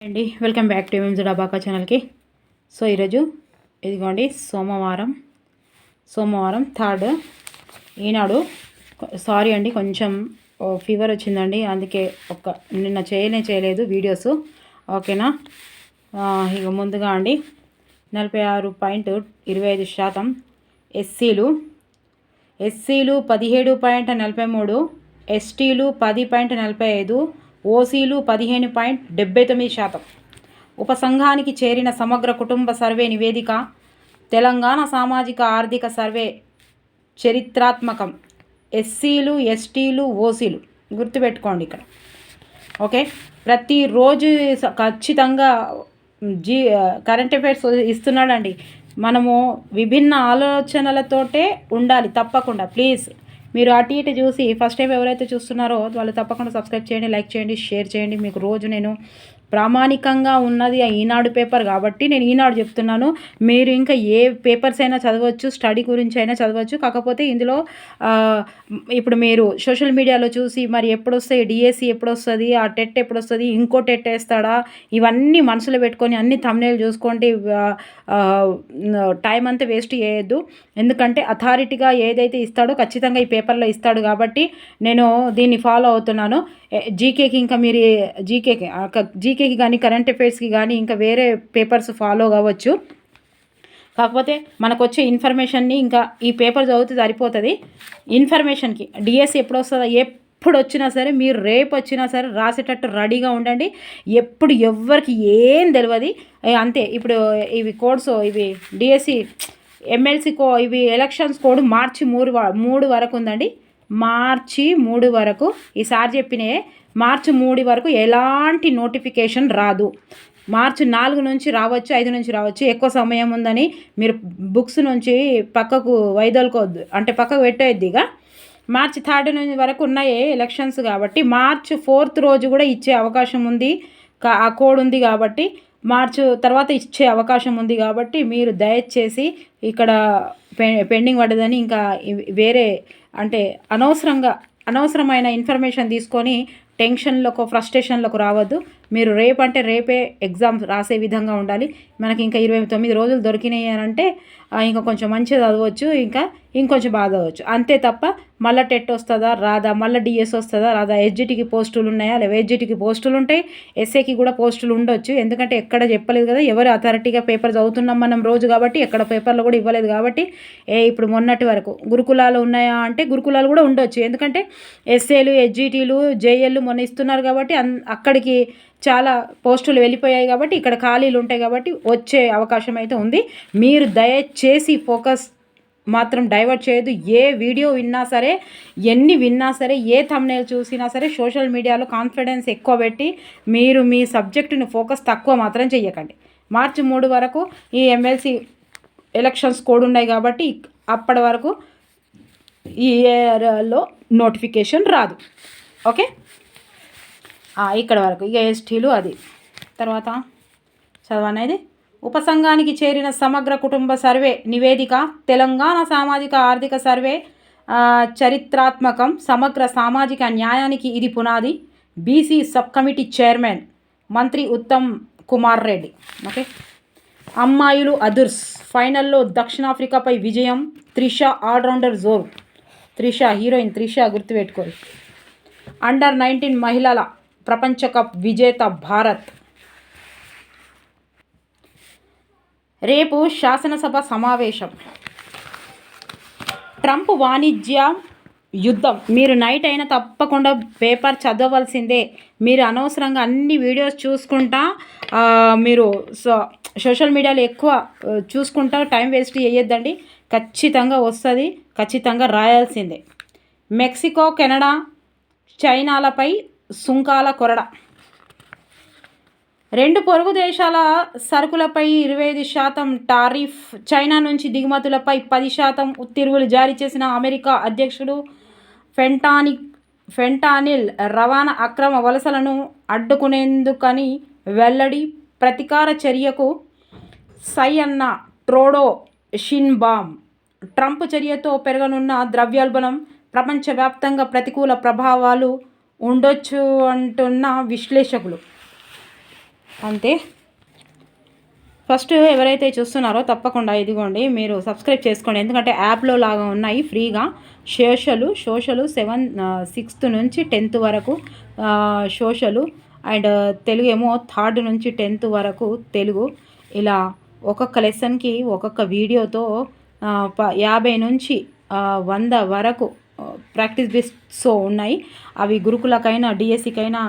అండి welcome back to ఎంఎంజెడ్ డబాకా ఛానల్కి. So ఈరోజు ఇదిగోండి సోమవారం థర్డ్ ఈనాడు. సారీ అండి, కొంచెం ఫీవర్ వచ్చిందండి, అందుకే నిన్న చేయలేదు వీడియోస్. ఓకేనా. ఇక ముందుగా అండి 46.25% ఎస్సీలు 17.43, ఎస్టీలు 10.45, ఓసీలు 15.79%. ఉపసంఘానికి చేరిన సమగ్ర కుటుంబ సర్వే నివేదిక తెలంగాణ సామాజిక ఆర్థిక సర్వే చరిత్రాత్మకం. ఎస్సీలు, ఎస్టీలు, ఓసీలు గుర్తుపెట్టుకోండి ఇక్కడ. ఓకే, ప్రతిరోజు ఖచ్చితంగా కరెంట్ అఫైర్స్ ఇస్తున్నాడండి. మనము విభిన్న ఆలోచనలతోటే ఉండాలి తప్పకుండా. ప్లీజ్ మీరు అటు ఇటు చూసి ఫస్ట్ టైం ఎవరైతే చూస్తున్నారో వాళ్ళు తప్పకుండా సబ్స్క్రైబ్ చేయండి, లైక్ చేయండి, షేర్ చేయండి. మీకు రోజు నేను ప్రామాణికంగా ఉన్నది ఈనాడు పేపర్ కాబట్టి నేను ఈనాడు చెప్తున్నాను. మీరు ఇంకా ఏ పేపర్స్ అయినా చదవచ్చు, స్టడీ గురించి అయినా చదవచ్చు. కాకపోతే ఇందులో ఇప్పుడు మీరు సోషల్ మీడియాలో చూసి మరి ఎప్పుడు వస్తాయి, డిఎస్సి ఎప్పుడు వస్తుంది, ఆ టెట్ ఎప్పుడు వస్తుంది, ఇంకో టెట్ వేస్తాడా, ఇవన్నీ మనసులో పెట్టుకొని అన్ని థంబ్నెయిల్ చూసుకోండి. టైం అంతా వేస్ట్ చేయొద్దు. ఎందుకంటే అథారిటీగా ఏదైతే ఇస్తాడో ఖచ్చితంగా ఈ పేపర్లో ఇస్తాడు కాబట్టి నేను దీన్ని ఫాలో అవుతున్నాను. జీకేకి ఇంకా మీరు జీకేకి కానీ కరెంట్ అఫైర్స్కి కానీ ఇంకా వేరే పేపర్స్ ఫాలో కావచ్చు. కాకపోతే మనకు వచ్చే ఇన్ఫర్మేషన్ని ఇంకా ఈ పేపర్ చదివితే సరిపోతుంది. ఇన్ఫర్మేషన్కి డిఎస్సి ఎప్పుడు వస్తుందో ఎప్పుడు వచ్చినా సరే మీరు రేపు వచ్చినా సరే రాసేటట్టు రెడీగా ఉండండి. ఎప్పుడు ఎవ్వరికి ఏం తెలియదు అంతే. ఇప్పుడు ఇవి కోడ్స్, ఇవి డిఎస్సి ఎమ్మెల్సీ ఇవి ఎలక్షన్స్ కోడ్ మార్చి 3 వరకు ఉందండి. మార్చి 3 వరకు ఈసారి చెప్పినే మార్చి 3 వరకు ఎలాంటి నోటిఫికేషన్ రాదు. మార్చి 4 నుంచి రావచ్చు, 5 నుంచి రావచ్చు. ఎక్కువ సమయం ఉందని మీరు బుక్స్ నుంచి పక్కకు వైదొలుకోవద్దు, అంటే పక్కకు పెట్టేద్దిగా. మార్చి 3 వరకు ఉన్నాయి ఎలక్షన్స్ కాబట్టి మార్చి 4 రోజు కూడా ఇచ్చే అవకాశం ఉంది. ఆ కోడ్ ఉంది కాబట్టి మార్చి తర్వాత ఇచ్చే అవకాశం ఉంది కాబట్టి మీరు దయచేసి ఇక్కడ పెండింగ్ పడ్డదని ఇంకా వేరే అంటే అనవసరమైన ఇన్ఫర్మేషన్ తీసుకొని టెన్షన్లకు, ఫ్రస్ట్రేషన్లకు రావద్దు. మీరు రేపంటే రేపే ఎగ్జామ్ రాసే విధంగా ఉండాలి. మనకి ఇంకా 29 రోజులు దొరికినాయి అని అంటే ఇంకా కొంచెం మంచిగా చదవచ్చు, ఇంకొంచెం బాగా చదవచ్చు. అంతే తప్ప మళ్ళీ టెట్ వస్తుందా రాదా, మళ్ళీ డిఎస్ వస్తుందా రాదా, ఎస్జిటికి పోస్టులు ఉన్నాయా లేవా, ఎస్జిటికి పోస్టులు ఉంటాయి, ఎస్ఏకి కూడా పోస్టులు ఉండొచ్చు. ఎందుకంటే ఎక్కడ చెప్పలేదు కదా, ఎవరు అథారిటీగా పేపర్ చదువుతున్నాం మనం రోజు కాబట్టి ఎక్కడ పేపర్లో కూడా ఇవ్వలేదు కాబట్టి. ఇప్పుడు మొన్నటి వరకు గురుకులాలు ఉన్నాయా అంటే గురుకులాలు కూడా ఉండొచ్చు. ఎందుకంటే ఎస్ఏలు, ఎస్జిటీలు, జేఎల్లు మొన్న ఇస్తున్నారు కాబట్టి అక్కడికి చాలా పోస్టులు వెళ్ళిపోయాయి కాబట్టి ఇక్కడ ఖాళీలు ఉంటాయి కాబట్టి వచ్చే అవకాశం అయితే ఉంది. మీరు దయచేసి ఫోకస్ మాత్రం డైవర్ట్ చేయొద్దు. ఏ వీడియో విన్నా సరే, ఎన్ని విన్నా సరే, ఏ థంబ్నెయిల్ చూసినా సరే సోషల్ మీడియాలో కాన్ఫిడెన్స్ ఎక్కువ పెట్టి మీరు మీ సబ్జెక్టుని ఫోకస్ తక్కువ మాత్రం చెయ్యకండి. మార్చి 3 వరకు ఈ ఎమ్మెల్సీ ఎలక్షన్స్ కోడ్ ఉన్నాయి కాబట్టి అప్పటి వరకు ఈ ఇయర్లో నోటిఫికేషన్ రాదు. ఓకే, ఇక్కడ వరకు ఇక ఎస్టీలు అది తర్వాత చదవనేది. ఉపసంఘానికి చేరిన సమగ్ర కుటుంబ సర్వే నివేదిక తెలంగాణ సామాజిక ఆర్థిక సర్వే చరిత్రాత్మకం. సమగ్ర సామాజిక న్యాయానికి ఇది పునాది. బీసీ సబ్ కమిటీ చైర్మన్ మంత్రి ఉత్తమ్ కుమార్ రెడ్డి. ఓకే, అమ్మాయిలు అదుర్స్ ఫైనల్లో దక్షిణాఫ్రికాపై విజయం. త్రిష ఆల్రౌండర్ జోర్. త్రిష హీరోయిన్, త్రిష గుర్తుపెట్టుకోరు. అండర్-19 మహిళల ప్రపంచ కప్ విజేత భారత్. రేపు శాసనసభ సమావేశం. ట్రంప్ వాణిజ్య యుద్ధం. మీరు నైట్ అయినా తప్పకుండా పేపర్ చదవవలసిందే. మీరు అనవసరంగా అన్ని వీడియోస్ చూసుకుంటా మీరు సోషల్ మీడియాలో ఎక్కువ చూసుకుంటా టైం వేస్ట్ చేయొద్దండి. ఖచ్చితంగా వస్తుంది, ఖచ్చితంగా రాయాల్సిందే. మెక్సికో, కెనడా, చైనాలపై సుంకాల కొరడ. 2 పొరుగు దేశాల సరుకులపై 25% టారిఫ్. చైనా నుంచి దిగుమతులపై 10% ఉత్తర్వులు జారీ చేసిన అమెరికా అధ్యక్షుడు. ఫెంటానిల్ రవాణా అక్రమ వలసలను అడ్డుకునేందుకని వెల్లడి. ప్రతీకార చర్యకు సై అన్న ట్రూడో షిన్బామ్. ట్రంప్ చర్యతో పెరగనున్న ద్రవ్యోల్బణం ప్రపంచవ్యాప్తంగా ప్రతికూల ప్రభావాలు ఉండొచ్చు అంటున్న విశ్లేషకులు. అంతే. ఫస్ట్ ఎవరైతే చూస్తున్నారో తప్పకుండా ఇదిగోండి మీరు సబ్స్క్రైబ్ చేసుకోండి. ఎందుకంటే యాప్లో లాగా ఉన్నాయి ఫ్రీగా సోషలు 6th నుంచి 10th వరకు సోషలు, అండ్ తెలుగు ఏమో 3rd నుంచి 10th వరకు తెలుగు. ఇలా ఒక్కొక్క లెసన్కి ఒక్కొక్క వీడియోతో 50 నుంచి 100 వరకు ప్రాక్టీస్ బేస్డ్స్ ఉన్నాయి. అవి గురుకులకైనా డిఎస్సికైనా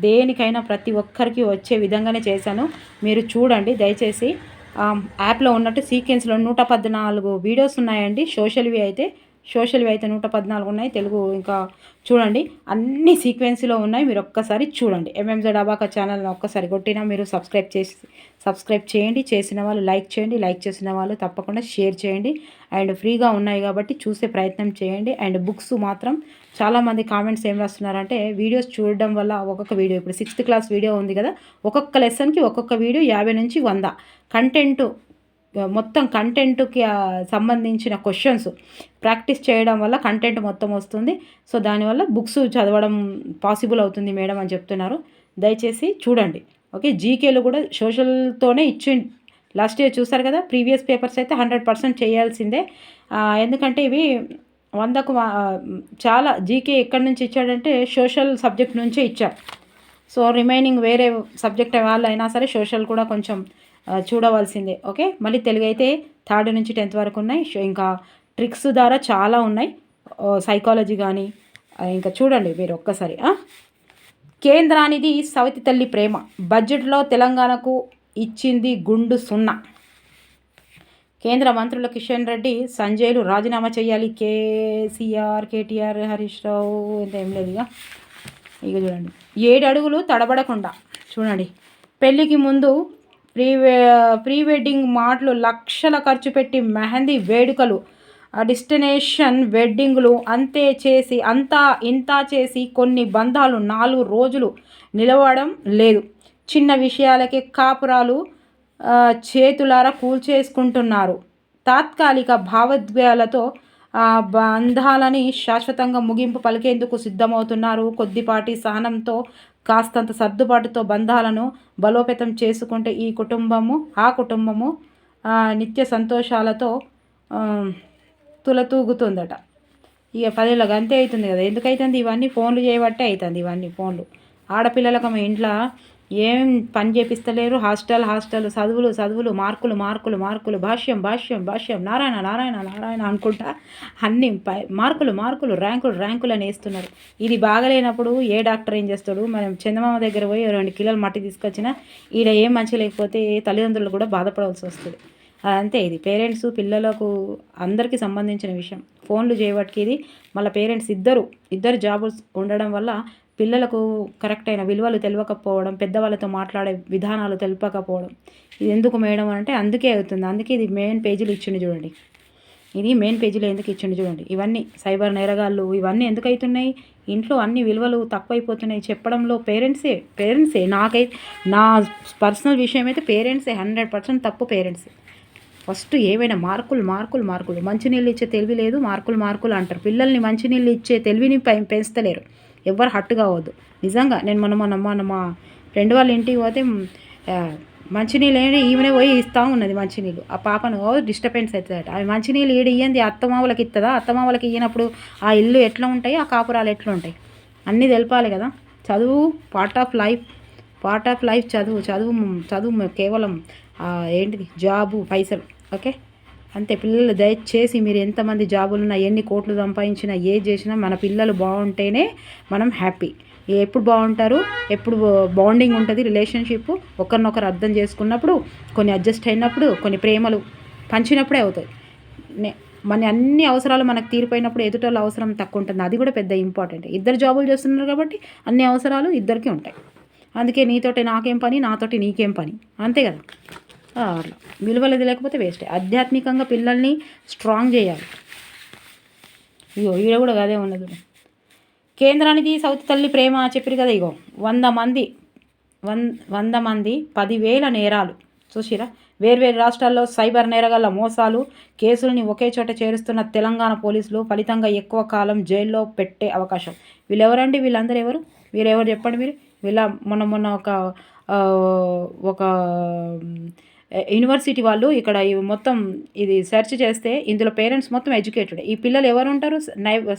దేనికైనా ప్రతి ఒక్కరికి వచ్చే విధంగానే చేశాను. మీరు చూడండి దయచేసి. యాప్లో ఉన్నట్టు సీక్వెన్స్లో 114 వీడియోస్ ఉన్నాయండి. సోషల్వి అయితే 114 ఉన్నాయి. తెలుగు ఇంకా చూడండి అన్ని సీక్వెన్స్లో ఉన్నాయి. మీరు ఒక్కసారి చూడండి. ఎంఎంజెడ్ అబాకా ఛానల్ని ఒక్కసారి కొట్టినా మీరు సబ్స్క్రైబ్ చేయండి. చేసిన వాళ్ళు లైక్ చేయండి, లైక్ చేసిన వాళ్ళు తప్పకుండా షేర్ చేయండి. అండ్ ఫ్రీగా ఉన్నాయి కాబట్టి చూసే ప్రయత్నం చేయండి. అండ్ బుక్స్ మాత్రం చాలామంది కామెంట్స్ ఏం రాస్తున్నారంటే వీడియోస్ చూడడం వల్ల ఒక్కొక్క వీడియో, ఇప్పుడు 6th క్లాస్ వీడియో ఉంది కదా, ఒక్కొక్క లెసన్కి ఒక్కొక్క వీడియో 50 నుంచి 100 కంటెంట్, మొత్తం కంటెంట్కి సంబంధించిన క్వశ్చన్స్ ప్రాక్టీస్ చేయడం వల్ల కంటెంట్ మొత్తం వస్తుంది. సో దానివల్ల బుక్స్ చదవడం పాసిబుల్ అవుతుంది మేడం అని చెప్తున్నారు. దయచేసి చూడండి. ఓకే, జీకేలు కూడా సోషల్తోనే లాస్ట్ ఇయర్ చూసారు కదా. ప్రీవియస్ పేపర్స్ అయితే 100% చేయాల్సిందే. ఎందుకంటే ఇవి 100కు చాలా జీకే ఎక్కడి నుంచి ఇచ్చాడంటే సోషల్ సబ్జెక్ట్ నుంచే ఇచ్చాడు. సో రిమైనింగ్ వేరే సబ్జెక్ట్ వాళ్ళైనా సరే సోషల్ కూడా కొంచెం చూడవలసిందే. ఓకే, మళ్ళీ తెలుగు అయితే 3rd నుంచి 10th వరకు ఉన్నాయి. ఇంకా ట్రిక్స్ ద్వారా చాలా ఉన్నాయి, సైకాలజీ కానీ. ఇంకా చూడండి మీరు ఒక్కసారి. కేంద్రానిది సవతి తల్లి ప్రేమ, బడ్జెట్లో తెలంగాణకు ఇచ్చింది గుండు 0. కేంద్ర మంత్రుల కిషన్ రెడ్డి, సంజయ్లు రాజీనామా చేయాలి. కేసీఆర్, కేటీఆర్, హరీష్ రావు ఇంత ఏం లేదు. ఇక చూడండి 7 అడుగులు తడబడకుండా చూడండి. పెళ్ళికి ముందు ప్రీ వెడ్డింగ్ మాటలు, లక్షల ఖర్చు పెట్టి మెహందీ వేడుకలు, డెస్టినేషన్ వెడ్డింగ్లు అంతా ఇంత చేసి కొన్ని బంధాలు 4 రోజులు నిలవడం లేదు. చిన్న విషయాలకే కాపురాలు చేతులారా కూల్చేసుకుంటున్నారు. తాత్కాలిక భావోద్వేగాలతో బంధాలని శాశ్వతంగా ముగింపు పలికేందుకు సిద్ధమవుతున్నారు. కొద్దిపాటి సహనంతో, కాస్తంత సర్దుబాటుతో బంధాలను బలోపేతం చేసుకుంటే ఈ కుటుంబము ఆ కుటుంబము నిత్య సంతోషాలతో తులతూగుతుందట. ఇక 10 ఏళ్ళకి అంతే అవుతుంది కదా. ఎందుకైతుంది ఇవన్నీ? ఫోన్లు చేయబట్టే అవుతుంది ఇవన్నీ. ఫోన్లు ఆడపిల్లలకు మీ ఇంట్లో ఏం పని చేపిస్తలేరు. హాస్టల్ చదువులు మార్కులు భాష్యం నారాయణ అనుకుంటా అన్ని మార్కులు ర్యాంకులు అని వేస్తున్నారు. ఇది బాగలేనప్పుడు ఏ డాక్టర్ ఏం చేస్తాడు? మనం చందమామ దగ్గర పోయి 2 కిలోలు మట్టి తీసుకొచ్చినా ఈడ ఏం మంచి లేకపోతే తల్లిదండ్రులు కూడా బాధపడవలసి వస్తుంది. అదంతే. ఇది పేరెంట్స్ పిల్లలకు అందరికీ సంబంధించిన విషయం. ఫోన్లు చేయబట్టి ఇది మళ్ళీ పేరెంట్స్ ఇద్దరు జాబులు ఉండడం వల్ల పిల్లలకు కరెక్ట్ అయిన విలువలు తెలియకపోవడం, పెద్దవాళ్ళతో మాట్లాడే విధానాలు తెలియకపోవడం. ఇది ఎందుకు మేడం అంటే అందుకే అవుతుంది. అందుకే ఇది మెయిన్ పేజీలు ఇచ్చిండు చూడండి. ఇది మెయిన్ పేజీలో ఎందుకు ఇచ్చిండు చూడండి. ఇవన్నీ సైబర్ నేరగాళ్ళు ఇవన్నీ ఎందుకు అవుతున్నాయి? ఇంట్లో అన్ని విలువలు తక్కువైపోతున్నాయి చెప్పడంలో పేరెంట్సే. నా పర్సనల్ విషయం అయితే పేరెంట్సే 100% తప్పు. పేరెంట్సే ఫస్ట్. ఏవైనా మార్కులు మంచినీళ్ళు ఇచ్చే తెలివి లేదు, మార్కులు అంటారు. పిల్లల్ని మంచినీళ్ళు ఇచ్చే తెలివిని పెంచుతలేరు. ఎవ్వరు హట్టు కావద్దు. నిజంగా నేను మొన్న మా ఫ్రెండ్ వాళ్ళ ఇంటికి పోతే మంచినీళ్ళు ఏంటి ఈమెనే పోయి ఇస్తూ ఉన్నది మంచినీళ్ళు. ఆ పాపను డిస్టర్బెన్స్ అవుతుందట. అవి మంచినీళ్ళు ఇయ్యంది అత్తమామలకి ఇస్తుందా? అత్తమామలకి ఇయ్యనప్పుడు ఆ ఇల్లు ఎట్లా ఉంటాయి, ఆ కాపురాలు ఎట్లా ఉంటాయి అన్నీ తెలపాలి కదా. చదువు పార్ట్ ఆఫ్ లైఫ్. చదువు కేవలం ఏంటిది? జాబు, పైసలు. ఓకే, అంతే. పిల్లలు దయచేసి మీరు ఎంతమంది జాబులున్నా, ఎన్ని కోట్లు సంపాదించినా, ఏది చేసినా మన పిల్లలు బాగుంటేనే మనం హ్యాపీ. ఎప్పుడు బాగుంటారు? ఎప్పుడు బాండింగ్ ఉంటుంది రిలేషన్షిప్, ఒకరినొకరు అర్థం చేసుకున్నప్పుడు, కొన్ని అడ్జస్ట్ అయినప్పుడు, కొన్ని ప్రేమలు పంచినప్పుడే అవుతాయి. మన అన్ని అవసరాలు మనకు తీరిపోయినప్పుడు ఎదుటోళ్ళ అవసరం తక్కువ ఉంటుంది. అది కూడా పెద్ద ఇంపార్టెంట్. ఇద్దరు జాబులు చేస్తున్నారు కాబట్టి అన్ని అవసరాలు ఇద్దరికీ ఉంటాయి. అందుకే నీతోటి నాకేం పని, నాతోటి నీకేం పని, అంతే కదా. అట్లా విలువలది లేకపోతే వేస్ట్. ఆధ్యాత్మికంగా పిల్లల్ని స్ట్రాంగ్ చేయాలి. ఇగో ఈడ కూడా అదే ఉన్నది. కేంద్రానికి సౌత్ తల్లి ప్రేమ చెప్పారు కదా. ఇగో 100 మంది 10,000 నేరాలు చూసిరా. వేర్వేరు రాష్ట్రాల్లో సైబర్ నేరగాళ్ల మోసాలు, కేసులని ఒకే చోట చేరుస్తున్న తెలంగాణ పోలీసులు. ఫలితంగా ఎక్కువ కాలం జైల్లో పెట్టే అవకాశం. వీళ్ళెవరండి? వీళ్ళందరూ ఎవరు? వీరెవరు చెప్పండి మీరు? మొన్న ఒక ఒక యూనివర్సిటీ వాళ్ళు ఇక్కడ మొత్తం ఇది సెర్చ్ చేస్తే ఇందులో పేరెంట్స్ మొత్తం ఎడ్యుకేటెడ్. ఈ పిల్లలు ఎవరు ఉంటారు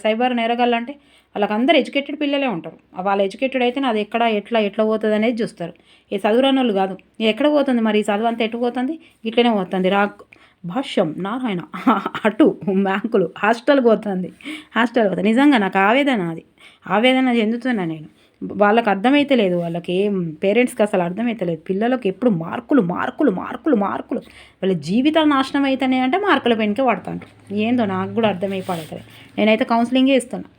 సైబర్ నేరగాళ్ళు అంటే వాళ్ళకి అందరు ఎడ్యుకేటెడ్ పిల్లలే ఉంటారు. వాళ్ళు ఎడ్యుకేటెడ్ అయితే అది ఎట్లా పోతుంది అనేది చూస్తారు. ఈ చదువురాని వాళ్ళు కాదు. ఎక్కడ పోతుంది మరి ఈ చదువు అంతా ఎటు పోతుంది? ఇట్లనే పోతుంది భాష్యం నారాయణ అటు బ్యాంకులు హాస్టల్కి పోతుంది. నిజంగా నాకు ఆవేదన చెందుతున్నా నేను. వాళ్ళకి అర్థమైతే లేదు, వాళ్ళకి పేరెంట్స్కి అసలు అర్థమైతే లేదు. పిల్లలకు ఎప్పుడు మార్కులు వాళ్ళ జీవితాలు నాశనం అవుతున్నాయి అంటే మార్కుల పెనికే పడతాంటారు. ఏందో నాకు కూడా అర్థమైపోతుంది. నేనైతే కౌన్సిలింగే ఇస్తున్నా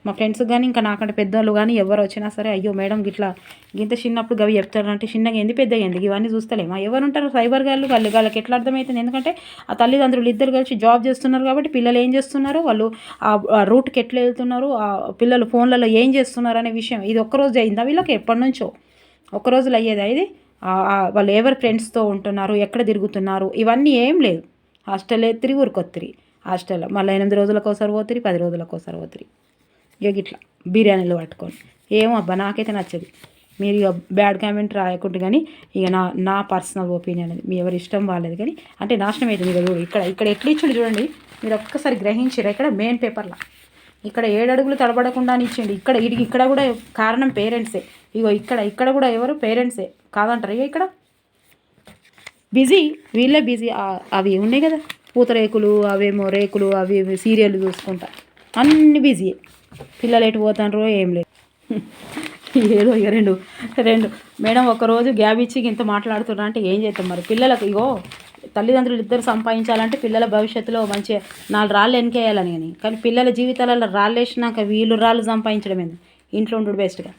మా ఫ్రెండ్స్ కానీ ఇంకా నాకంటే పెద్దవాళ్ళు కానీ ఎవరు వచ్చినా సరే, అయ్యో మేడం ఇట్లా ఇంత చిన్నప్పుడు గవి చెప్తారంటే చిన్నగా ఎందు పెద్దగా ఎందుకు ఇవన్నీ చూస్తలేమా? ఎవరు ఉంటారు సైబర్ వాళ్ళకి ఎట్లా అర్థమవుతుంది? ఎందుకంటే ఆ తల్లిదండ్రులు ఇద్దరు కలిసి జాబ్ చేస్తున్నారు కాబట్టి పిల్లలు ఏం చేస్తున్నారు, వాళ్ళు ఆ రూట్కి ఎట్లా వెళ్తున్నారు, ఆ పిల్లలు ఫోన్లలో ఏం చేస్తున్నారు అనే విషయం ఇది ఒక్కరోజు అయిందా వీళ్ళకి? ఎప్పటి నుంచో ఒక్కరోజులు అయ్యేదా ఇది? వాళ్ళు ఎవరు ఫ్రెండ్స్తో ఉంటున్నారు, ఎక్కడ తిరుగుతున్నారు, ఇవన్నీ ఏం లేదు. హాస్టల్ ఎత్తిరి ఊరికొత్తిరి, హాస్టల్లో మళ్ళీ 8 రోజులకు ఒకసారి పోతిరి, 10 రోజులకు ఒకసారి పోతిరి. ఇక ఇట్లా బిర్యానీలు పట్టుకొని ఏమో అబ్బా నాకైతే నచ్చదు. మీరు ఇక బ్యాడ్ కామెంట్ రాయకుంటే కానీ ఇక నా పర్సనల్ ఒపీనియన్ అది, మీ ఎవరి ఇష్టం వాళ్ళది. కానీ అంటే నాశనం అవుతుంది. ఇక చూడు ఇక్కడ ఎట్లా ఇచ్చిండు చూడండి, మీరు ఒక్కసారి గ్రహించారు. ఇక్కడ మెయిన్ పేపర్లో ఇక్కడ 7 అడుగులు తడబడకుండా ఇచ్చిండు. ఇక్కడ కూడా కారణం పేరెంట్సే. ఇగో ఇక్కడ కూడా ఎవరు పేరెంట్సే కాదంటారు. ఇక ఇక్కడ వీళ్ళే బిజీ. అవి ఉన్నాయి కదా పూతరేకులు, అవేమో రేకులు, అవి సీరియల్ చూసుకుంటా అన్ని బిజీ. పిల్లలు ఎటు పోతాండ్రో ఏం లేదు. ఏదో ఇక రెండు మేడం ఒకరోజు గ్యాప్ ఇచ్చి ఇంత మాట్లాడుతున్నా అంటే ఏం చేస్తాం మరి? పిల్లలకు ఇగో తల్లిదండ్రులు ఇద్దరు సంపాదించాలంటే పిల్లల భవిష్యత్తులో మంచిగా 4 రాళ్ళు వెనకేయాలని కానీ పిల్లల జీవితాలలో రాళ్ళు వేసినాక వీళ్ళు రాళ్ళు సంపాదించడం ఏంది? ఇంట్లో ఉండు బెస్ట్గా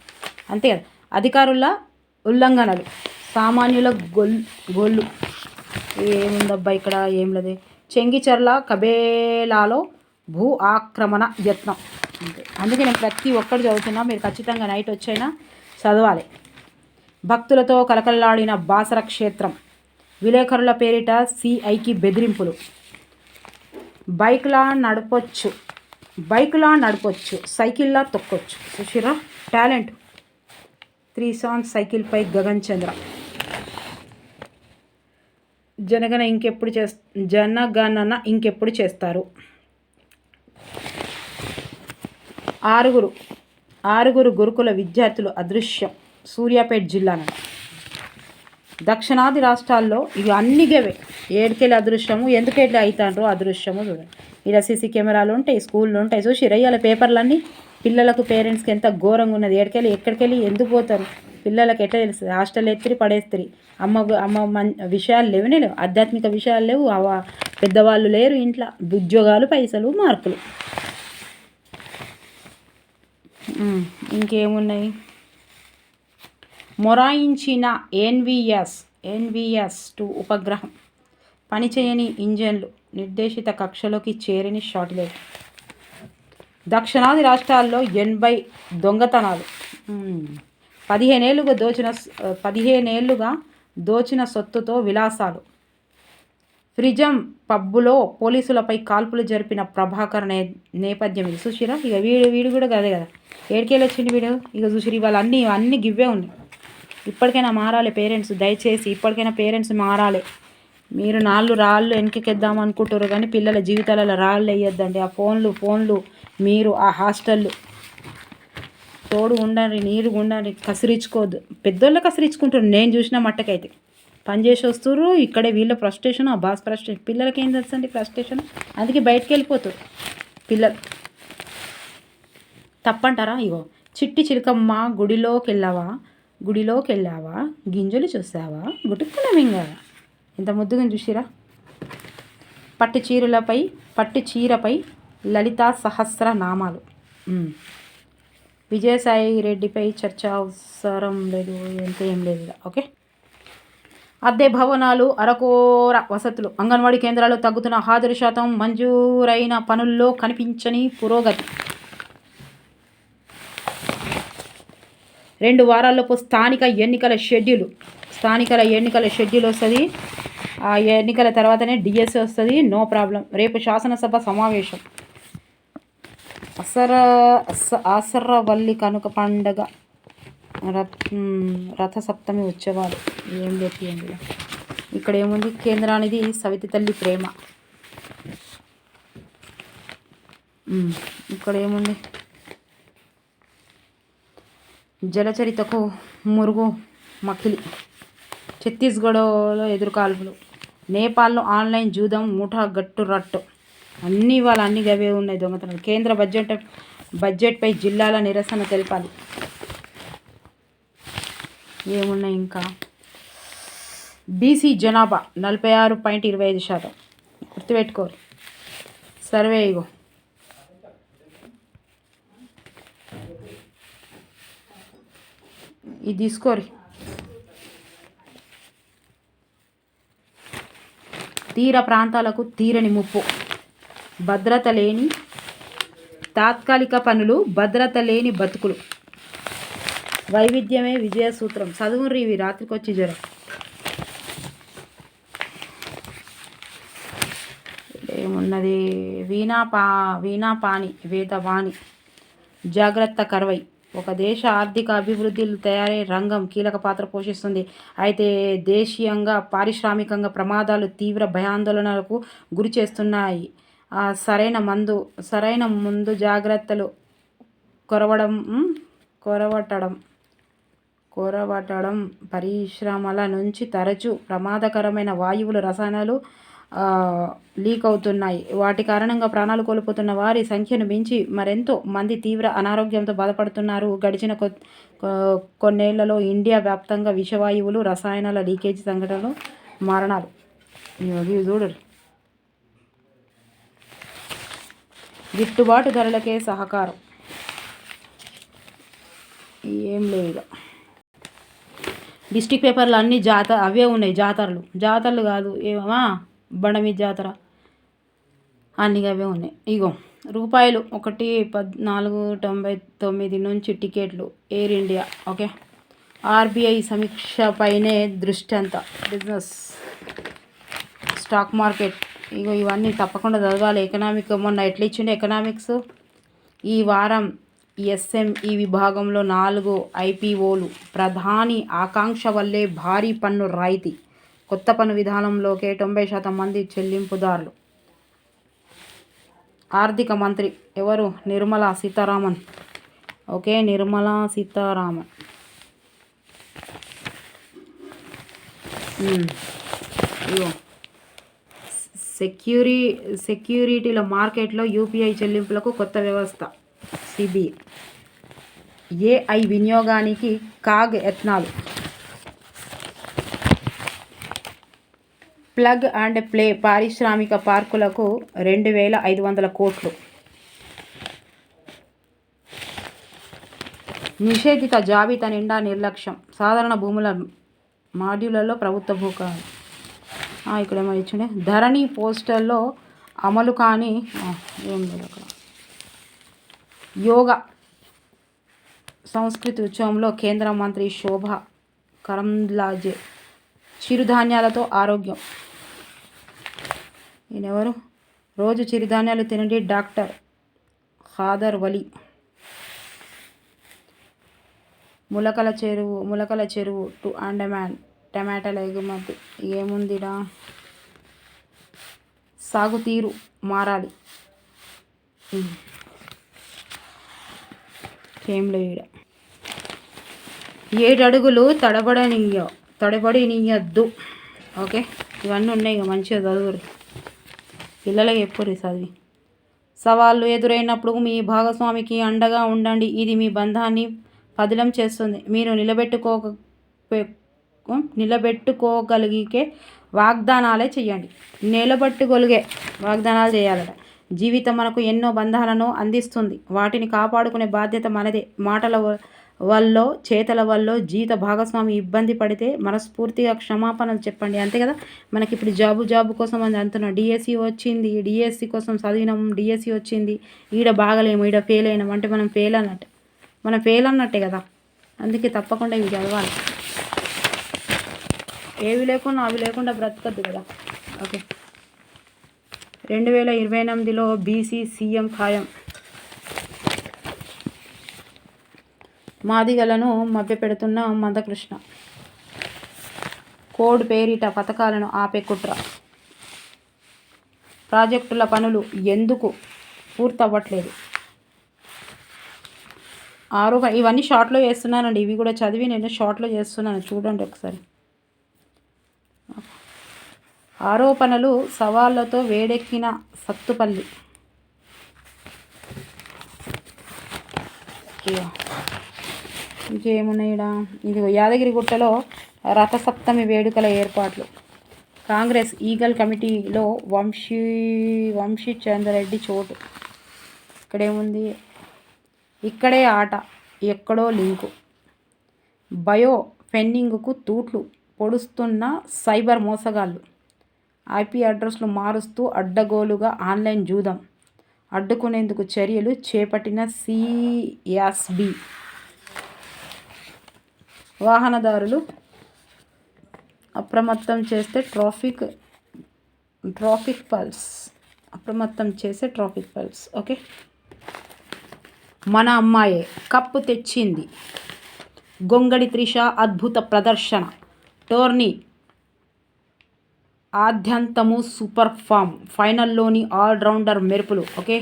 అంతే కదా. అధికారుల ఉల్లంఘనలు, సామాన్యుల గొల్లు ఏముందబ్బా ఇక్కడ ఏం లేదు. చెంగిచెర్ల కబేలాలో భూ ఆక్రమణ యత్నం. అందుకే నేను ప్రతి ఒక్కటి చదువుతున్నా. మీరు ఖచ్చితంగా నైట్ వచ్చైనా చదవాలి. భక్తులతో కలకల్లాడిన బాసర క్షేత్రం, విలేకరుల పేరిట సిఐకి బెదిరింపులు. బైక్లా నడపొచ్చు, సైకిల్లా తొక్కొచ్చు. సుశీరా టాలెంట్. 3 సాంగ్స్ సైకిల్పై గగన్ చంద్ర. జనగణ ఇంకెప్పుడు చేస్తారు? ఆరుగురు గురుకుల విద్యార్థులు అదృశ్యం, సూర్యాపేట జిల్లాన. దక్షిణాది రాష్ట్రాల్లో ఇవి అన్ని గవే ఏడుకెళ్ళి అదృశ్యము. ఎందుకెళ్ళి అవుతాండ్రో అదృశ్యము చూడండి. ఇలా సీసీ కెమెరాలు ఉంటాయి, స్కూళ్ళు ఉంటాయి. చూసి రయ్యాల పేపర్లన్నీ పిల్లలకు పేరెంట్స్కి ఎంత ఘోరంగా ఉన్నది. ఎక్కడికెళ్ళి ఎందుకు పోతారు పిల్లలకి ఎట్లా తెలుస్తుంది? హాస్టల్ ఎత్తిరి పడేస్తారు. అమ్మ విషయాలు లేవునే లేవు, ఆధ్యాత్మిక విషయాలు లేవు, పెద్దవాళ్ళు లేరు ఇంట్లో, ఉద్యోగాలు, పైసలు, మార్కులు. ఇంకేమున్నాయి? మొరాయించిన ఎన్విఎస్-2 ఉపగ్రహం, పనిచేయని ఇంజన్లు, నిర్దేశిత కక్షలోకి చేరని శాటిలైట్. దక్షిణాది రాష్ట్రాల్లో 80 దొంగతనాలు. 15 ఏళ్లుగా దోచిన సొత్తుతో విలాసాలు. ఫ్రిజం పబ్బులో పోలీసులపై కాల్పులు జరిపిన ప్రభాకర్ నేపథ్యం ఇది. చూసిరా ఇక వీడు కూడా కదే కదా. ఏడికేళ్ళు వచ్చింది వీడు. ఇక చూసిరు ఇవాళ అన్నీ గివ్వే ఉన్నాయి. ఇప్పటికైనా మారాలి పేరెంట్స్, దయచేసి ఇప్పటికైనా పేరెంట్స్ మారాలి. మీరు 4 రాళ్ళు వెనకెక్కిద్దాం అనుకుంటారు కానీ పిల్లల జీవితాలలో రాళ్ళు వేయొద్దండి. ఆ ఫోన్లు మీరు ఆ హాస్టళ్ళు తోడు ఉండండి, నీరు ఉండండి, కసిరించుకోవద్దు. పెద్దోళ్ళే కసిరించుకుంటారు నేను చూసిన మట్టకైతే. పని చేసి వస్తుర్రు ఇక్కడే వీళ్ళ ఫ్రస్ట్రేషన్, ఆ బాస్ ఫ్రస్ట్రేషన్. పిల్లలకి ఏం తెలుసండి ఫ్రస్ట్రేషన్? అందుకే బయటికి వెళ్ళిపోతారు పిల్లలు. తప్పంటారా? ఇగో చిట్టి చిలకమ్మ గుడిలోకి వెళ్ళావా, గింజలు చూసావా, గుటుక్కున మింగావా. ఇంత ముద్దుగా చూసిరా. పట్టు చీరపై లలితా సహస్ర నామాలు. విజయసాయి రెడ్డిపై చర్చ అవసరం లేదు, ఏం లేదు. ఓకే. అద్దె భవనాలు, అరకోర వసతులు, అంగన్వాడీ కేంద్రాలు తగ్గుతున్న హాజరు శాతం, మంజూరైన పనుల్లో కనిపించని పురోగతి. 2 వారాల్లోపు స్థానిక ఎన్నికల షెడ్యూల్ వస్తుంది. ఆ ఎన్నికల తర్వాతనే డిఎస్సి వస్తుంది. No problem. రేపు శాసనసభ సమావేశం. ఆసరవల్లి కనుక పండగ రథసప్తమి ఉత్సవాలు ఏం చెప్పండి. ఇక్కడ ఏముంది, కేంద్రానిది సవితి తల్లి ప్రేమ. ఇక్కడ ఏముంది, జలచరితకు మురుగు మకిలి, ఛత్తీస్గఢ్లో ఎదురుకాల్పులు, నేపాల్లో ఆన్లైన్ జూదం ముఠా గట్టు రట్టు. అన్నీ వాళ్ళ అన్ని గవే ఉన్నాయి దొంగతనాలు. కేంద్ర బడ్జెట్పై జిల్లాల నిరసన తెలపాలి. ఏమున్నాయి ఇంకా, బీసీ జనాభా 46.25%. గుర్తుపెట్టుకోరు సర్వే. ఇగో ఇది తీసుకోరి. తీర ప్రాంతాలకు తీరని ముప్పు, భద్రత లేని తాత్కాలిక పనులు, భద్రత లేని బతుకులు, వైవిధ్యమే విజయ సూత్రం. చదువుర్రి ఇవి రాత్రికొచ్చి జ్వరం. ఏమున్నది, వీణాపాని వేదవాణి, జాగ్రత్త కర్వై. ఒక దేశ ఆర్థిక అభివృద్ధిలో తయారీ రంగం కీలక పాత్ర పోషిస్తుంది. అయితే దేశీయంగా పారిశ్రామికంగా ప్రమాదాలు తీవ్ర భయాందోళనలకు గురి చేస్తున్నాయి. సరైన ముందు జాగ్రత్తలు కొరవటడం పరిశ్రమల నుంచి తరచూ ప్రమాదకరమైన వాయువులు, రసాయనాలు లీక్ అవుతున్నాయి. వాటి కారణంగా ప్రాణాలు కోల్పోతున్న వారి సంఖ్యను మించి మరెంతో మంది తీవ్ర అనారోగ్యంతో బాధపడుతున్నారు. గడిచిన కొన్నేళ్లలో ఇండియా వ్యాప్తంగా విషవాయువులు, రసాయనాల లీకేజీ సంఘటనలు, మరణాలు. ఇవి చూడరు. గిట్టుబాటు ధరలకే సహకారం ఏం లేదు. డిస్ట్రిక్ట్ పేపర్లు అన్నీ అవే ఉన్నాయి. జాతరలు కాదు ఏమా, బండమీ జాతర అన్నీ అవే ఉన్నాయి. ఇగో రూపాయలు 1,1499 నుంచి టికెట్లు ఎయిర్ ఇండియా. ఓకే, ఆర్బీఐ సమీక్షపైనే దృష్టి అంతా. బిజినెస్, స్టాక్ మార్కెట్, ఇగో ఇవన్నీ తప్పకుండా చదవాలి. ఎకనామిక్ మొన్న ఎట్లా ఇచ్చిండే ఎకనామిక్స్. ఈ వారం ఎస్ఎంఈ విభాగంలో 4 ఐపీఓలు. ప్రధాని ఆకాంక్ష వల్లే భారీ పన్ను రాయితీ. కొత్త పన్ను విధానంలోకే 90% మంది చెల్లింపుదారులు. ఆర్థిక మంత్రి ఎవరు, నిర్మలా సీతారామన్. ఓకే, నిర్మలా సీతారామన్. ఇగో సెక్యూరిటీల మార్కెట్లో యూపీఐ చెల్లింపులకు కొత్త వ్యవస్థ. సిబిఐ ఏఐ వినియోగానికి కాగ్ యత్నాలు. ప్లగ్ అండ్ ప్లే పారిశ్రామిక పార్కులకు 2,500 కోట్లు. నిషేధిత జాబితా నిండా నిర్లక్ష్యం. సాధారణ భూముల మాడ్యూళ్లలో ప్రభుత్వ భూకాలు. ఇక్కడేమో ఇచ్చిండే, ధరణి పోస్టల్లో అమలు కానీ ఏం లేదు అక్కడ. యోగా సంస్కృతి ఉత్సవంలో కేంద్ర మంత్రి శోభా కరంద్లాజే. చిరుధాన్యాలతో ఆరోగ్యం. ఈయనెవరు, రోజు చిరుధాన్యాలు తినండి డాక్టర్ ఖాదర్ వలి. ములకల చెరువు టు అండమాన్ టమాటాల ఎగుమతి. ఏముందిరా, సాగుతీరు మారాలి. ఏం లేదు. 7 అడుగులు తడబడినియద్దు. ఓకే, ఇవన్నీ ఉన్నాయి. మంచిగా చదువురు పిల్లలకి ఎప్పుడు చదివి. సవాళ్ళు ఎదురైనప్పుడు మీ భాగస్వామికి అండగా ఉండండి. ఇది మీ బంధాన్ని పదిలం చేస్తుంది. మీరు నిలబెట్టుకోగలిగే వాగ్దానాలే చేయండి. నిలబెట్టుగలిగే వాగ్దానాలు చేయాలట. జీవితం మనకు ఎన్నో బంధాలను అందిస్తుంది. వాటిని కాపాడుకునే బాధ్యత మనదే. మాటల వల్ల, చేతల వల్ల జీవిత భాగస్వామి ఇబ్బంది పడితే మనస్ఫూర్తిగా క్షమాపణలు చెప్పండి. అంతే కదా. మనకి ఇప్పుడు జాబు కోసం అని అంటున్నాం. డిఎస్సి వచ్చింది, డిఎస్సి కోసం చదివినాం, డిఎస్సి వచ్చింది, ఈడ బాగలేము, ఈడ ఫెయిల్ అయినాం అంటే మనం ఫెయిల్ అన్నట్టే కదా. అందుకే తప్పకుండా ఇవి చదవాలి. అవి లేకుండా బ్రతకద్దు కదా. ఓకే, 2028లో బీసీ సీఎం ఖాయం. మాదిగలను మభ్యపెడుతున్న మందకృష్ణ. కోడ్ పేరిట పథకాలను ఆపే కుట్ర. ప్రాజెక్టుల పనులు ఎందుకు పూర్తవ్వట్లేదు? ఇవన్నీ షార్ట్లో చేస్తున్నానండి. ఇవి కూడా చదివి నేను షార్ట్లో చేస్తున్నాను, చూడండి ఒకసారి. ఆరోపణలు సవాళ్లతో వేడెక్కిన సత్తుపల్లి. ఇంకేమున్నాయిడా? ఇది యాదగిరిగుట్టలో రథసప్తమి వేడుకల ఏర్పాట్లు. కాంగ్రెస్ ఈగల్ కమిటీలో వంశీ చంద్రెడ్డి చోటు. ఇక్కడేముంది? ఇక్కడే ఆట, ఎక్కడో లింకు. బయో ఫెన్నింగ్కు తూట్లు పొడుస్తున్న సైబర్ మోసగాళ్ళు. ఐపీ అడ్రస్లు మారుస్తూ అడ్డగోలుగా ఆన్లైన్ జూదం అడ్డుకునేందుకు చర్యలు చేపట్టిన సిఎస్బి. వాహనదారులు అప్రమత్తం చేస్తే ట్రాఫిక్ పల్స్. ఓకే, మన అమ్మాయే కప్పు తెచ్చింది. గొంగడి త్రిష అద్భుత ప్రదర్శన. టోర్నీ ఆద్యంతము సూపర్ ఫామ్. ఫైనల్లోని ఆల్రౌండర్ మెరుపులు. ఓకే,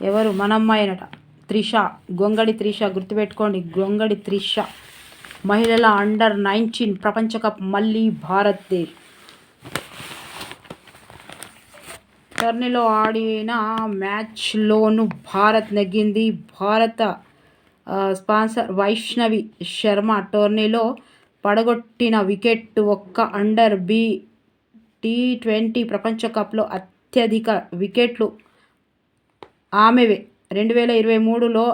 ఎవరు? మన అమ్మాయినట, త్రిష. గొంగడి త్రిష, గుర్తుపెట్టుకోండి, గొంగడి త్రిష. మహిళల అండర్-19 ప్రపంచ కప్ మళ్ళీ భారత్దే. టోర్నీలో ఆడిన మ్యాచ్లోనూ భారత్ నెగ్గింది. భారత స్పాన్సర్ వైష్ణవి శర్మ టోర్నీలో పడగొట్టిన వికెట్ ఒక్క అండర్ T20 ప్రపంచ కప్లో అత్యధిక వికెట్లు ఆమెవే. 2023లో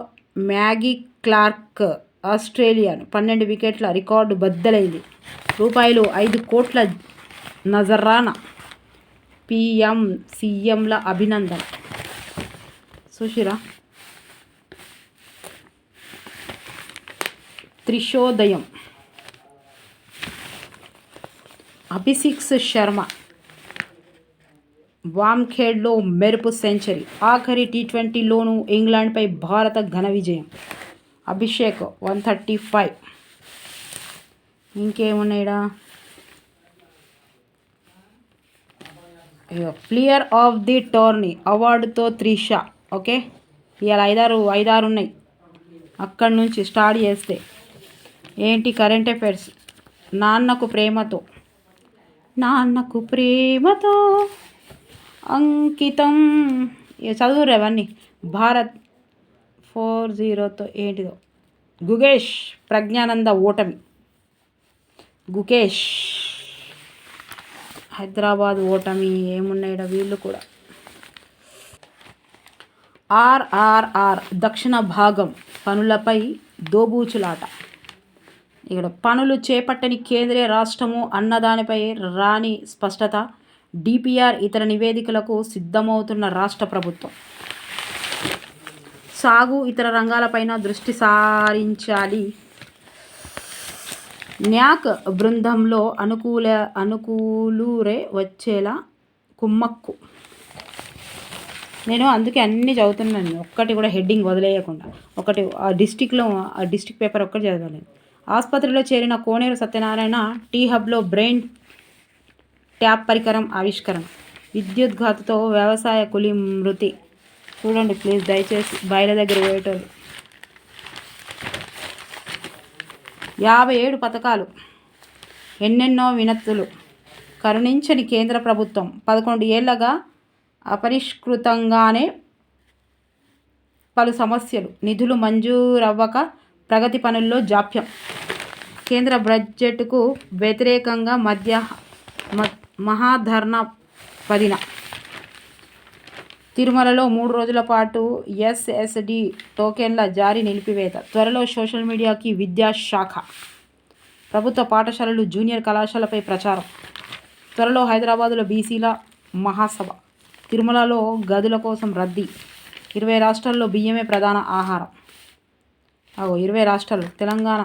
మ్యాగీ క్లార్క్ ఆస్ట్రేలియాను 12 వికెట్ల రికార్డు బద్దలైంది. రూపాయలు 5 కోట్ల నజరానా. PM CMల అభినందన. సుశిరా. త్రిశోదయం. అభిషేక్ శర్మ వాంఖేడ్లో మెరుపు సెంచరీ. ఆఖరి T20లోనూ ఇంగ్లాండ్పై భారత ఘన విజయం. అభిషేక్ 135. ఇంకేమున్నాయిడా? ప్లేయర్ ఆఫ్ ది టోర్నీ అవార్డుతో త్రిష. ఓకే, ఇవాళ ఐదారు ఉన్నాయి. అక్కడి నుంచి స్టార్ట్ చేస్తే ఏంటి? Current affairs. నాన్నకు ప్రేమతో అంకితం. చదువురు అవన్నీ. భారత్ 4-0తో ఏంటిదో. గుకేష్ ప్రజ్ఞానంద ఓటమి. గుకేష్ హైదరాబాద్ ఓటమి. ఏమున్నాయిడ వీళ్ళు కూడా. RRR దక్షిణ భాగం పనులపై దోబూచులాట. ఇక్కడ పనులు చేపట్టని కేంద్రీయ రాష్ట్రము అన్నదానిపై రాని స్పష్టత. DPR ఇతర నివేదికలకు సిద్ధమవుతున్న రాష్ట్ర ప్రభుత్వం. సాగు ఇతర రంగాలపైన దృష్టి సారించాలి. న్యాక్ బృందంలో అనుకూలురే వచ్చేలా కుమ్మక్కు. నేను అందుకే అన్నీ చదువుతున్నాను, ఒక్కటి కూడా హెడ్డింగ్ వదిలేయకుండా. ఒకటి డిస్టిక్ పేపర్ ఒక్కటి చదవాలి. ఆసుపత్రిలో చేరిన కోనేరు సత్యనారాయణ. T-హబ్లో బ్రెయిన్ ట్యాప్ పరికరం ఆవిష్కరణ. విద్యుద్ఘాతతో వ్యవసాయ కూలీ మృతి. చూడండి ప్లీజ్ దయచేసి, బయల దగ్గర పోయేటోళ్ళు. 57 పథకాలు, ఎన్నెన్నో వినతులు. కరుణించని కేంద్ర ప్రభుత్వం. 11 ఏళ్లగా అపరిష్కృతంగానే పలు సమస్యలు. నిధులు మంజూరవ్వక ప్రగతి పనుల్లో జాప్యం. కేంద్ర బడ్జెట్కు వ్యతిరేకంగా మహాధర్నా 10న. తిరుమలలో 3 రోజుల పాటు SSD టోకెన్ల జారీ నిలిపివేత. త్వరలో సోషల్ మీడియాకి విద్యాశాఖ. ప్రభుత్వ పాఠశాలలు, జూనియర్ కళాశాలపై ప్రచారం. త్వరలో హైదరాబాదులో బీసీల మహాసభ. తిరుమలలో గదుల కోసం రద్దీ. 20 రాష్ట్రాల్లో బియ్యమే ప్రధాన ఆహారం. 20 రాష్ట్రాలు. తెలంగాణ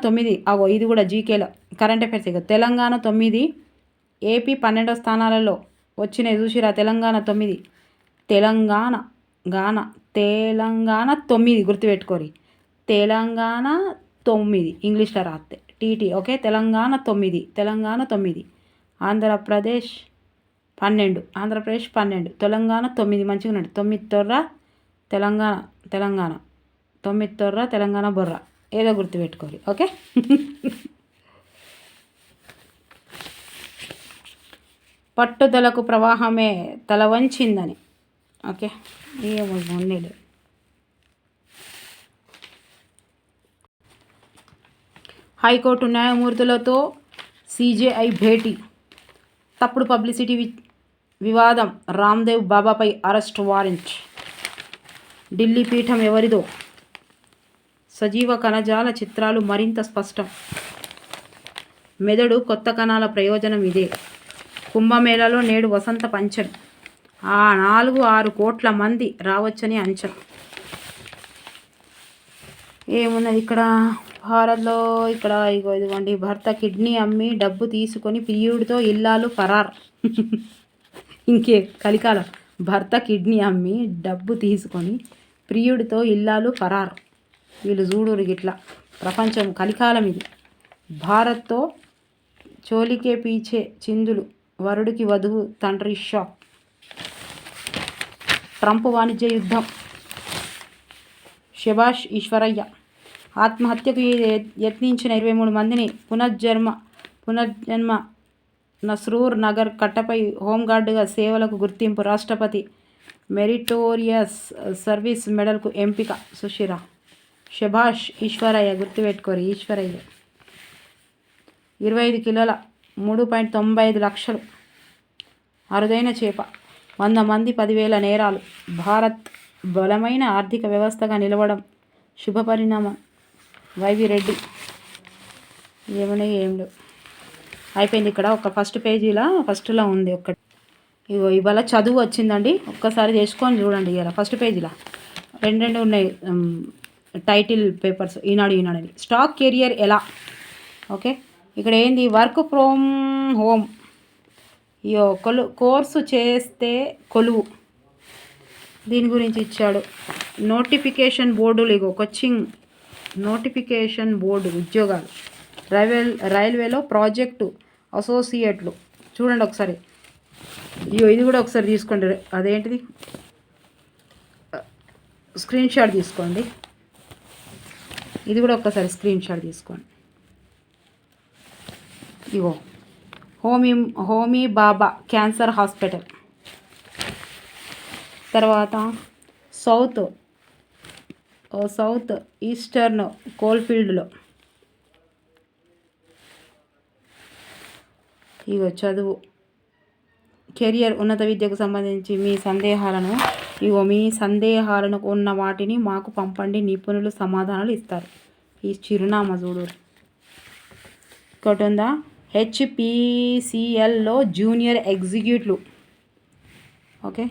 9. ఇది కూడా జీకేలో కరెంట్ అఫైర్స్. తెలంగాణ 9, ఏపీ 12 స్థానాలలో వచ్చినాయి చూసిరా. తెలంగాణ 9. తెలంగాణ 9 గుర్తుపెట్టుకోరి. తెలంగాణ 9 ఇంగ్లీష్లో రాస్తే టీటీ. ఓకే, తెలంగాణ 9. ఆంధ్రప్రదేశ్ 12. ఆంధ్రప్రదేశ్ 12. తెలంగాణ 9. మంచిగా ఉన్నాడు. 9 తొర్ర తెలంగాణ 9 తొర్ర తెలంగాణ బొర్ర ఏదో గుర్తుపెట్టుకోరి. ఓకే. పట్టుదలకు ప్రవాహమే తల వంచిందని. ఓకే, ఏమో లేదు. హైకోర్టు న్యాయమూర్తులతో సిజేఐ భేటీ. తప్పుడు పబ్లిసిటీ వివాదం. రామ్దేవ్ బాబాపై అరెస్ట్ వారెంట్. ఢిల్లీ పీఠం ఎవరిదో. సజీవ కణజాల చిత్రాలు మరింత స్పష్టం. మెదడు కొత్త కణాల ప్రయోజనం ఇదే. కుంభమేళలో నేడు వసంత పంచమి. 4-6 కోట్ల మంది రావచ్చని అంచనా. ఏమున్నది ఇక్కడ భారత్లో? ఇక్కడ ఇదిగోండి, భర్త కిడ్నీ అమ్మి డబ్బు తీసుకొని ప్రియుడితో ఇల్లాలు ఫరార్. ఇంకే కలికాలం. భర్త కిడ్నీ అమ్మి డబ్బు తీసుకొని ప్రియుడితో ఇల్లాలు ఫరార్. వీళ్ళు చూడురు గిట్లా. ప్రపంచం కలికాలం ఇది. భారత్తో చోలికే పీచే చిందులు. వరుడికి వధువు తండ్రి షాక్. ట్రంప్ వాణిజ్య యుద్ధం. శభాష్ ఈశ్వరయ్య. ఆత్మహత్యకు యత్నించిన 23 మందిని పునర్జన్మ. నస్రూర్ నగర్ కట్టపై హోంగార్డుగా సేవలకు గుర్తింపు. రాష్ట్రపతి మెరిటోరియస్ సర్వీస్ మెడల్కు ఎంపిక. సుశీరా. శభాష్ ఈశ్వరయ్య గుర్తుపెట్టుకోరు. ఈశ్వరయ్య. 25 కిలోల 3.95 లక్షలు. అరుదైన చేప. 100 మంది 10,000 నేరాలు. భారత్ బలమైన ఆర్థిక వ్యవస్థగా నిలవడం శుభపరిణామం. వైవి రెడ్డి. ఏమన్నా ఏం లేవు. అయిపోయింది. ఇక్కడ ఒక ఫస్ట్లో ఉంది ఒక్కటి. ఇగో ఇవాళ చదువు వచ్చిందండి. ఒక్కసారి చేసుకొని చూడండి. ఇలా ఫస్ట్ పేజీలో 2 ఉన్నాయి టైటిల్ పేపర్స్. ఈనాడు స్టాక్ కెరియర్ ఎలా. ఓకే, ఇక్కడ ఏంది? Work from home. కోర్సు చేస్తే కొలువు. దీని గురించి ఇచ్చాడు. నోటిఫికేషన్ బోర్డులు. ఇగో కోచింగ్ నోటిఫికేషన్ బోర్డు ఉద్యోగాలు. రైల్వేలో ప్రాజెక్టు అసోసియేట్లు. చూడండి ఒకసారి. ఇది కూడా ఒకసారి తీసుకోండి. అదేంటిది? స్క్రీన్ షాట్ తీసుకోండి. ఇది కూడా ఒక్కసారి స్క్రీన్ షాట్ తీసుకోండి. ఇగో హోమీ బాబా క్యాన్సర్ హాస్పిటల్. తర్వాత సౌత్ ఈస్టర్న్ కోల్ఫీల్డ్లో. ఇగో చదువు, కెరియర్, ఉన్నత విద్యకు సంబంధించి మీ సందేహాలను ఉన్న వాటిని మాకు పంపండి. నిపుణులు సమాధానాలు ఇస్తారు. ఈ చిరునామా చూడు. ఇంకోటి ఉందా? హెచ్పిసిఎల్లో జూనియర్ ఎగ్జిక్యూటివ్. ఓకే,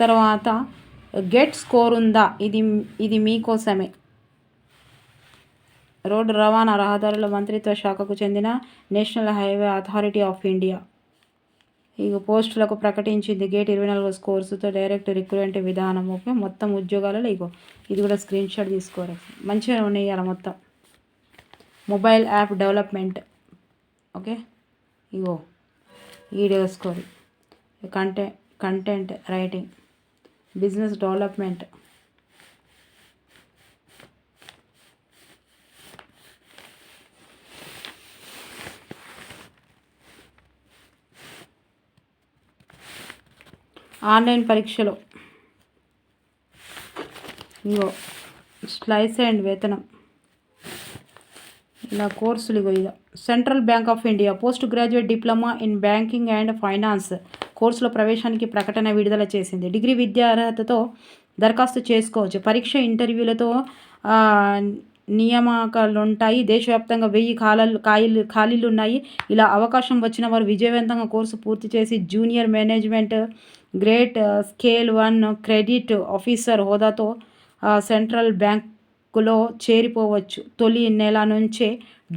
తర్వాత గెట్ స్కోర్ ఉందా? ఇది మీకోసమే. రోడ్డు రవాణా రహదారుల మంత్రిత్వ శాఖకు చెందిన national highway authority of India పోస్టులకు ప్రకటించింది. గేట్ 24 స్కోర్స్తో డైరెక్ట్ రిక్రూట్మెంట్ విధానం. ఓకే, మొత్తం ఉద్యోగాలలో ఇది కూడా స్క్రీన్ షాట్ తీసుకోవాలి. మంచిగా ఉన్నాయి అలా మొత్తం. Mobile app development. Okay, video score, content writing, business development. Online పరీక్షలు. స్లైస్ అండ్ వేతనం. ఇలా కోర్సులు. Central bank of India post graduate diploma in banking and finance కోర్సులో ప్రవేశానికి ప్రకటన విడుదల చేసింది. డిగ్రీ విద్యా అర్హతతో దరఖాస్తు చేసుకోవచ్చు. పరీక్ష ఇంటర్వ్యూలతో నియామకాలుంటాయి. దేశవ్యాప్తంగా 1000 ఖాళీలు ఉన్నాయి. ఇలా అవకాశం వచ్చిన వారు విజయవంతంగా కోర్సు పూర్తి చేసి junior management grade scale 1 credit officer హోదాతో సెంట్రల్ బ్యాంకులో చేరిపోవచ్చు. తొలి నెల నుంచే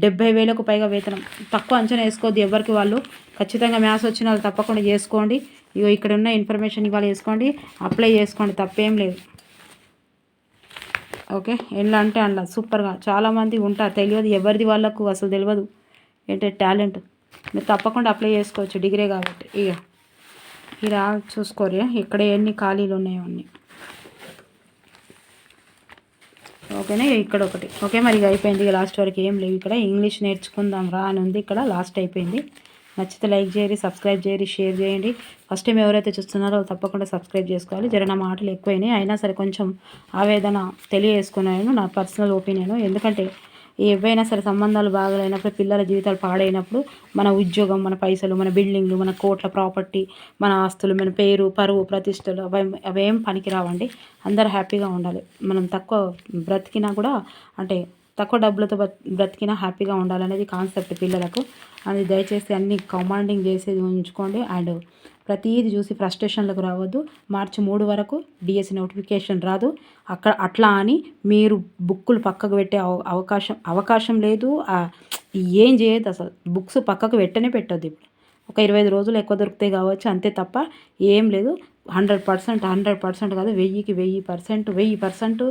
70,000కు పైగా వేతనం. తక్కువ అంచనా వేసుకోవద్దు ఎవరికి వాళ్ళు. ఖచ్చితంగా మ్యాథ్స్ వచ్చిన వాళ్ళు తప్పకుండా చేసుకోండి. ఇగో ఇక్కడ ఉన్న ఇన్ఫర్మేషన్ ఇవాళ వేసుకోండి, అప్లై చేసుకోండి, తప్పేం లేదు. ఓకే, ఎలా అంటే అలా సూపర్గా చాలామంది ఉంటారు, తెలియదు ఎవరిది వాళ్ళకు అసలు తెలియదు ఏంటంటే టాలెంట్. మీరు తప్పకుండా అప్లై చేసుకోవచ్చు, డిగ్రీ కాబట్టి. ఇక ఇలా చూసుకోరు ఇక్కడ ఎన్ని ఖాళీలు ఉన్నాయో అన్నీ. ఓకేనా, ఇక్కడ ఒకటి. ఓకే, మరి ఇక అయిపోయింది. ఇక లాస్ట్ వరకు ఏం లేవు ఇక్కడ. ఇంగ్లీష్ నేర్చుకుందాం రా అని ఉంది ఇక్కడ, లాస్ట్ అయిపోయింది. నచ్చితే లైక్ చేయండి, సబ్స్క్రైబ్ చేయండి, షేర్ చేయండి. ఫస్ట్ టైం ఎవరైతే చూస్తున్నారో తప్పకుండా సబ్స్క్రైబ్ చేసుకోవాలి. జర నా మాటలు ఎక్కువైనాయి, అయినా సరే కొంచెం ఆవేదన తెలియజేసుకున్నాను, నా పర్సనల్ ఒపీనియన్. ఎందుకంటే ఏవైనా సరే సంబంధాలు బాగాలేనప్పుడు, పిల్లల జీవితాలు పాడైనప్పుడు, మన ఉద్యోగం, మన పైసలు, మన బిల్డింగ్లు, మన కోట్ల ప్రాపర్టీ, మన ఆస్తులు, మన పేరు, పరువు, ప్రతిష్టలు అవేం పనికి రావండి. అందరు హ్యాపీగా ఉండాలి. మనం తక్కువ బ్రతికినా కూడా, అంటే తక్కువ డబ్బులతో బ్రతికినా హ్యాపీగా ఉండాలనేది కాన్సెప్ట్ పిల్లలకు. అది దయచేసి అన్ని కమాండింగ్ చేసేది ఉంచుకోండి. అండ్ ప్రతిదీ చూసి ఫ్రస్ట్రేషన్లకు రావద్దు. మార్చి 3 వరకు డిఎస్సి నోటిఫికేషన్ రాదు. అట్లా అని మీరు బుక్కులు పక్కకు పెట్టే అవకాశం లేదు. ఏం చేయొద్దు అసలు. బుక్స్ పక్కకు పెట్టొద్దు. ఇప్పుడు ఒక 25 రోజులు ఎక్కువ దొరుకుతాయి కావచ్చు, అంతే తప్ప ఏం లేదు. 100% కాదు, 1000%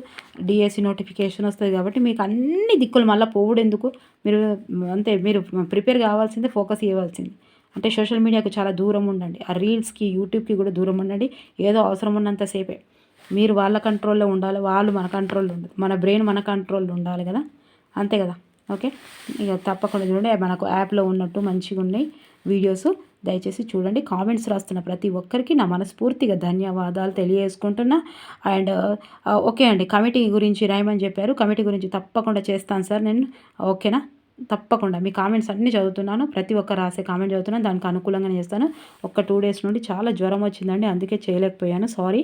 డిఎస్సి నోటిఫికేషన్ వస్తుంది. కాబట్టి మీకు అన్ని దిక్కులు మళ్ళీ పోవుడు ఎందుకు? మీరు ప్రిపేర్ కావాల్సిందే, ఫోకస్ ఇవ్వాల్సింది. అంటే సోషల్ మీడియాకు చాలా దూరం ఉండండి. ఆ రీల్స్కి, యూట్యూబ్కి కూడా దూరం ఉండండి. ఏదో అవసరం ఉన్నంతసేపే. మీరు వాళ్ళ కంట్రోల్లో ఉండాలి, వాళ్ళు మన కంట్రోల్లో ఉండదు. మన బ్రెయిన్ మన కంట్రోల్లో ఉండాలి కదా, అంతే కదా. ఓకే, ఇక తప్పకుండా చూడండి. మనకు యాప్లో ఉన్నట్టు మంచిగా ఉన్నాయి వీడియోస్, దయచేసి చూడండి. కామెంట్స్ రాస్తున్న ప్రతి ఒక్కరికి నా మనస్ఫూర్తిగా ధన్యవాదాలు తెలియజేసుకుంటున్నా. అండ్ ఓకే అండి, కమిటీ గురించి రాయమని చెప్పారు. కమిటీ గురించి తప్పకుండా చేస్తాను సార్ నేను. ఓకేనా, తప్పకుండా మీ కామెంట్స్ అన్నీ చదువుతున్నాను. ప్రతి ఒక్క రాసే కామెంట్ చదువుతున్నాను, దానికి అనుకూలంగానే చేస్తాను. 2 డేస్ నుండి చాలా జ్వరం వచ్చిందండి, అందుకే చేయలేకపోయాను, సారీ.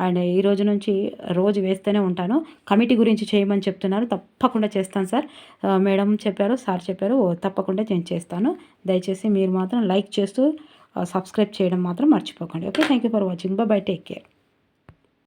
అండ్ ఈ రోజు నుంచి రోజు వేస్తూనే ఉంటాను. కమిటీ గురించి చేయమని చెప్తున్నారు, తప్పకుండా చేస్తాను సార్. మేడం చెప్పారు, సార్ చెప్పారు, తప్పకుండా నేను చేస్తాను. దయచేసి మీరు మాత్రం లైక్ చేస్తూ సబ్స్క్రైబ్ చేయడం మాత్రం మర్చిపోకండి. Okay, thank you for watching. By, take care.